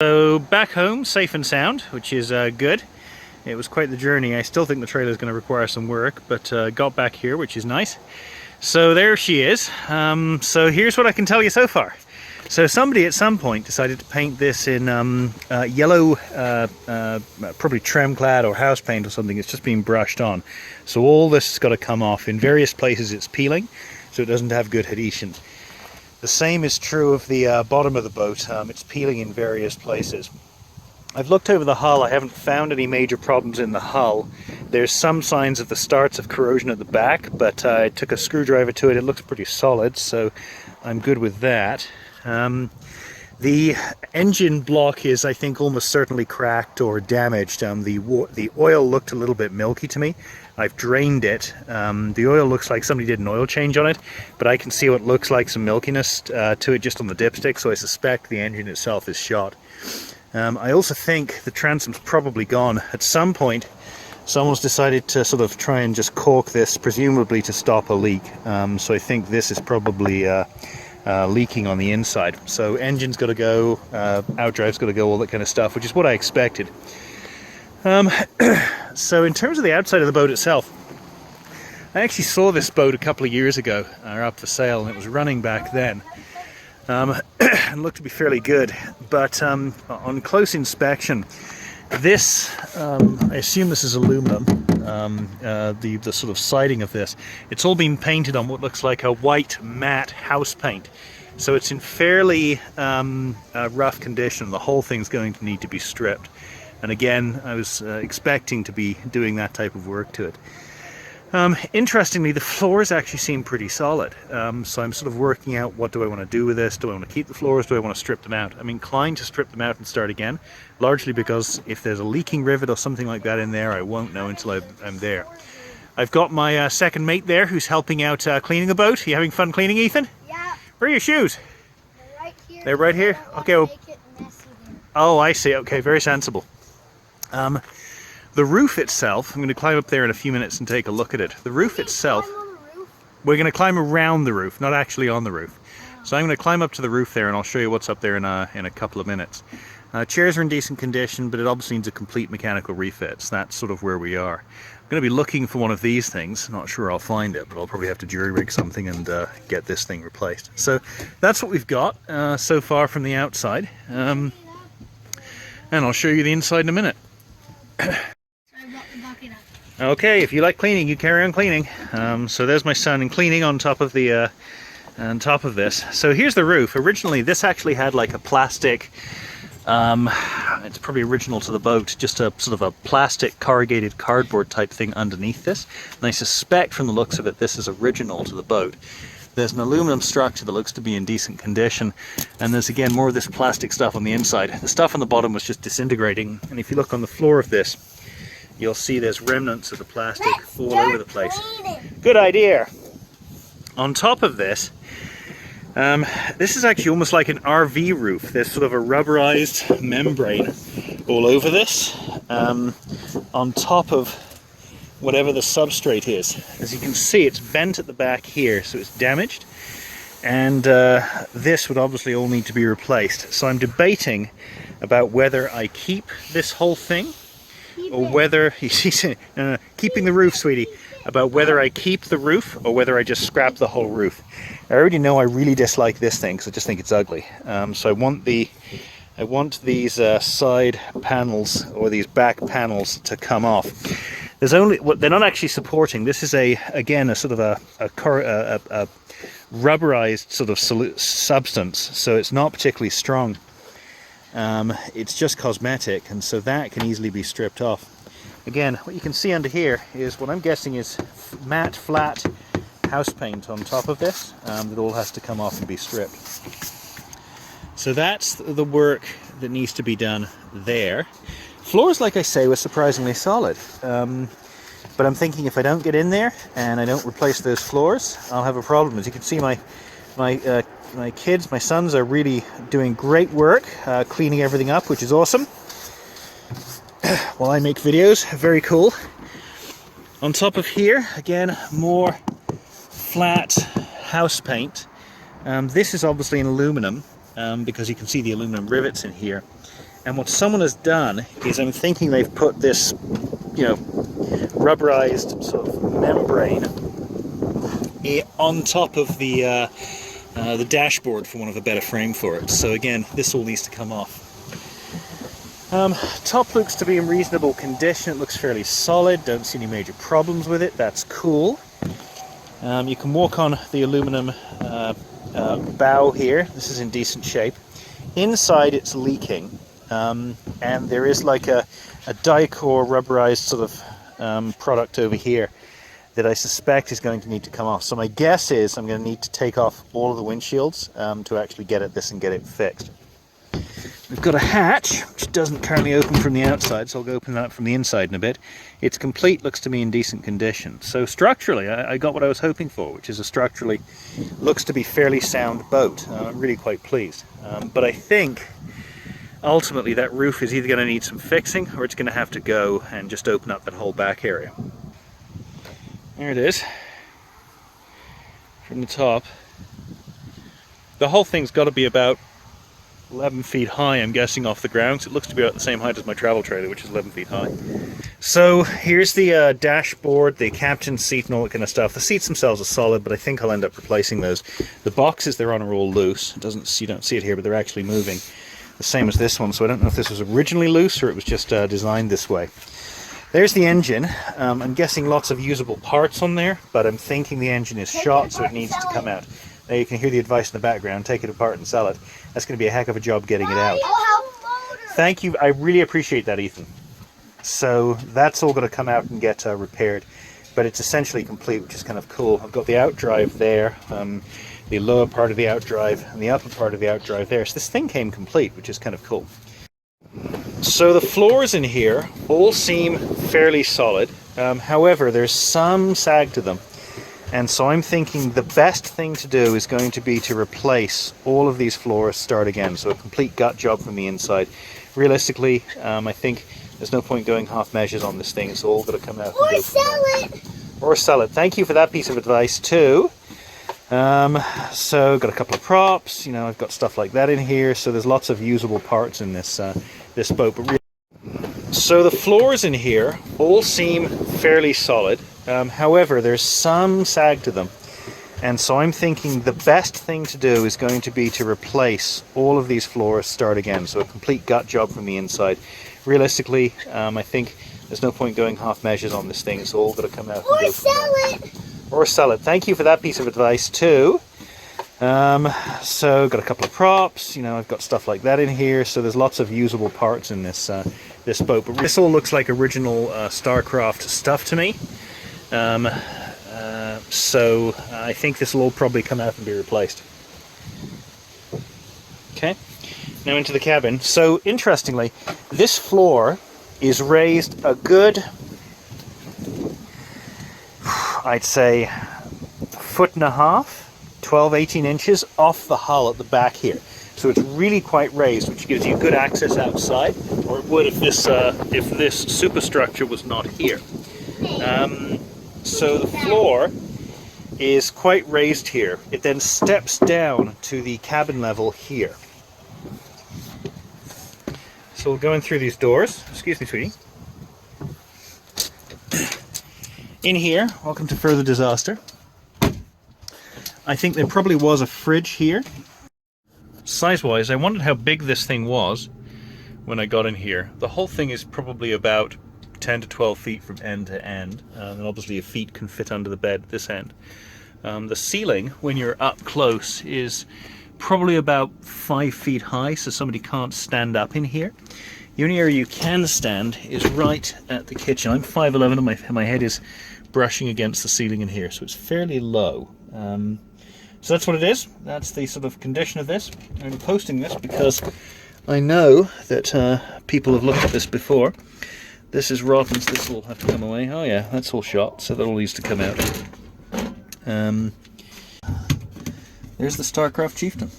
So back home, safe and sound, which is good. It was quite the journey. I still think the trailer is going to require some work, but got back here, which is nice. So there she is. So here's what I can tell you so far. So somebody at some point decided to paint this in yellow, probably trim clad or house paint or something. It's just being brushed on. So all this has got to come off. In various places it's peeling, so it doesn't have good adhesion. The same is true of the bottom of the boat. It's peeling in various places. I've looked over the hull. I haven't found any major problems in the hull. There's some signs of the starts of corrosion at the back, but I took a screwdriver to it. It looks pretty solid, so I'm good with that. The engine block is, I think, almost certainly cracked or damaged. The oil looked a little bit milky to me. I've drained it. The oil looks like somebody did an oil change on it, but I can see what looks like some milkiness to it just on the dipstick, so I suspect the engine itself is shot. I also think the transom's probably gone. At some point, someone's decided to sort of try and just caulk this, presumably to stop a leak. So I think this is probably leaking on the inside. So engine's got to go, outdrive's got to go, all that kind of stuff, which is what I expected. So in terms of the outside of the boat itself, I actually saw this boat a couple of years ago, up for sale, and it was running back then. And looked to be fairly good, but on close inspection, this, I assume this is aluminum, the sort of siding of this, it's all been painted on what looks like a white matte house paint. So it's in fairly rough condition. The whole thing's going to need to be stripped. And again, I was expecting to be doing that type of work to it. Interestingly, the floors actually seem pretty solid. So I'm sort of working out, what do I want to do with this? Do I want to keep the floors? Do I want to strip them out? I'm inclined to strip them out and start again, largely because if there's a leaking rivet or something like that in there, I won't know until I'm there. I've got my second mate there who's helping out cleaning the boat. Are you having fun cleaning, Ethan? Yeah. Where are your shoes? They're right here. They're right here? Okay. Well, oh, I see. Okay, very sensible. The roof itself, I'm going to climb up there in a few minutes and take a look at it. The roof itself, we're going to climb around the roof, not actually on the roof. So I'm going to climb up to the roof there and I'll show you what's up there in a couple of minutes. Chairs are in decent condition, but it obviously needs a complete mechanical refit. So that's sort of where we are. I'm going to be looking for one of these things. Not sure I'll find it, but I'll probably have to jury rig something and get this thing replaced. So that's what we've got so far from the outside. And I'll show you the inside in a minute. Okay, if you like cleaning, you carry on cleaning. So there's my son in cleaning on top of the this. So here's the roof. Originally, this actually had like a plastic. It's probably original to the boat, just a sort of a plastic corrugated cardboard type thing underneath this. And I suspect from the looks of it, this is original to the boat. There's an aluminum structure that looks to be in decent condition, and there's again more of this plastic stuff on the inside. The stuff on the bottom was just disintegrating, and if you look on the floor of this, you'll see there's remnants of the plastic all over the place. Good idea. On top of this, this is actually almost like an RV roof. There's sort of a rubberized membrane all over this, on top of whatever the substrate is. As you can see, it's bent at the back here, so it's damaged, and this would obviously all need to be replaced. So I'm debating about whether I keep this whole thing, or whether, keeping the roof, sweetie, about whether I keep the roof or whether I just scrap the whole roof. I already know I really dislike this thing because I just think it's ugly. So I want these side panels or these back panels to come off. There's only, well, they're not actually supporting. This is again a sort of a rubberized sort of substance, so it's not particularly strong. It's just cosmetic, and so that can easily be stripped off. Again, what you can see under here is what I'm guessing is matte flat house paint on top of this that all has to come off and be stripped. So that's the work that needs to be done there. Floors, like I say, were surprisingly solid, but I'm thinking if I don't get in there and I don't replace those floors, I'll have a problem. As you can see, my kids, my sons, are really doing great work cleaning everything up, which is awesome. While I make videos, very cool. On top of here, again, more flat house paint. This is obviously in aluminum, because you can see the aluminum rivets in here. And what someone has done is, I'm thinking they've put this, rubberized sort of membrane on top of the dashboard, for want of a better frame for it. So again, this all needs to come off. Top looks to be in reasonable condition. It looks fairly solid. Don't see any major problems with it. That's cool. You can walk on the aluminum bow here. This is in decent shape. Inside it's leaking, and there is like a Dicor rubberized sort of product over here that I suspect is going to need to come off. So my guess is I'm going to need to take off all of the windshields to actually get at this and get it fixed. We've got a hatch which doesn't currently open from the outside, so I'll go open that from the inside in a bit. It's complete, looks to me in decent condition. So structurally I got what I was hoping for, which is a structurally looks to be fairly sound boat. I'm really quite pleased. But I think ultimately that roof is either going to need some fixing, or it's going to have to go and just open up that whole back area. There it is from the top. The whole thing's got to be about 11 feet high, I'm guessing, off the ground. So it looks to be about the same height as my travel trailer, which is 11 feet high. So here's the dashboard, the captain's seat and all that kind of stuff. The seats themselves are solid, but I think I'll end up replacing those. The boxes they're on are all loose. You don't see it here, but they're actually moving. The same as this one, so I don't know if this was originally loose or it was just designed this way. There's the engine. I'm guessing lots of usable parts on there, but I'm thinking the engine is shot, so it needs to come out. Now you can hear the advice in the background, take it apart and sell it. That's going to be a heck of a job getting it out. Thank you, I really appreciate that, Ethan. So that's all going to come out and get repaired, but it's essentially complete, which is kind of cool. I've got the outdrive there, the lower part of the outdrive and the upper part of the outdrive there. So this thing came complete, which is kind of cool. So the floors in here all seem fairly solid. However, there's some sag to them. And so I'm thinking the best thing to do is going to be to replace all of these floors, start again. So a complete gut job from the inside. Realistically, I think there's no point going half measures on this thing. It's all going to come out. Or sell it! Or sell it. Thank you for that piece of advice too. So got a couple of props, I've got stuff like that in here. So there's lots of usable parts in this this boat. So the floors in here all seem fairly solid. However, there's some sag to them. And so I'm thinking the best thing to do is going to be to replace all of these floors, start again. So a complete gut job from the inside. Realistically, I think there's no point going half measures on this thing. It's all going to come out. Or sell it! Or sell it. Thank you for that piece of advice too. So got a couple of props, I've got stuff like that in here. So there's lots of usable parts in this this boat. But this all looks like original Starcraft stuff to me. So I think this will all probably come out and be replaced. Okay, now into the cabin. So interestingly, this floor is raised a good, I'd say, 1.5 feet, 12-18 inches off the hull at the back here. So it's really quite raised, which gives you good access outside, or it would if this superstructure was not here. So the floor is quite raised here. It then steps down to the cabin level here. So we'll go in through these doors. Excuse me, sweetie. In here, welcome to further disaster. I think there probably was a fridge here. Size-wise, I wondered how big this thing was when I got in here. The whole thing is probably about 10 to 12 feet from end to end, and obviously a feet can fit under the bed at this end. The ceiling, when you're up close, is probably about 5 feet high, so somebody can't stand up in here. The only area you can stand is right at the kitchen. I'm 5'11", and my head is brushing against the ceiling in here, so it's fairly low. So that's what it is. That's the sort of condition of this. I'm posting this because I know that people have looked at this before. This is rotten, so this will have to come away. Oh yeah, that's all shot, so that all needs to come out. There's the Starcraft Chieftain.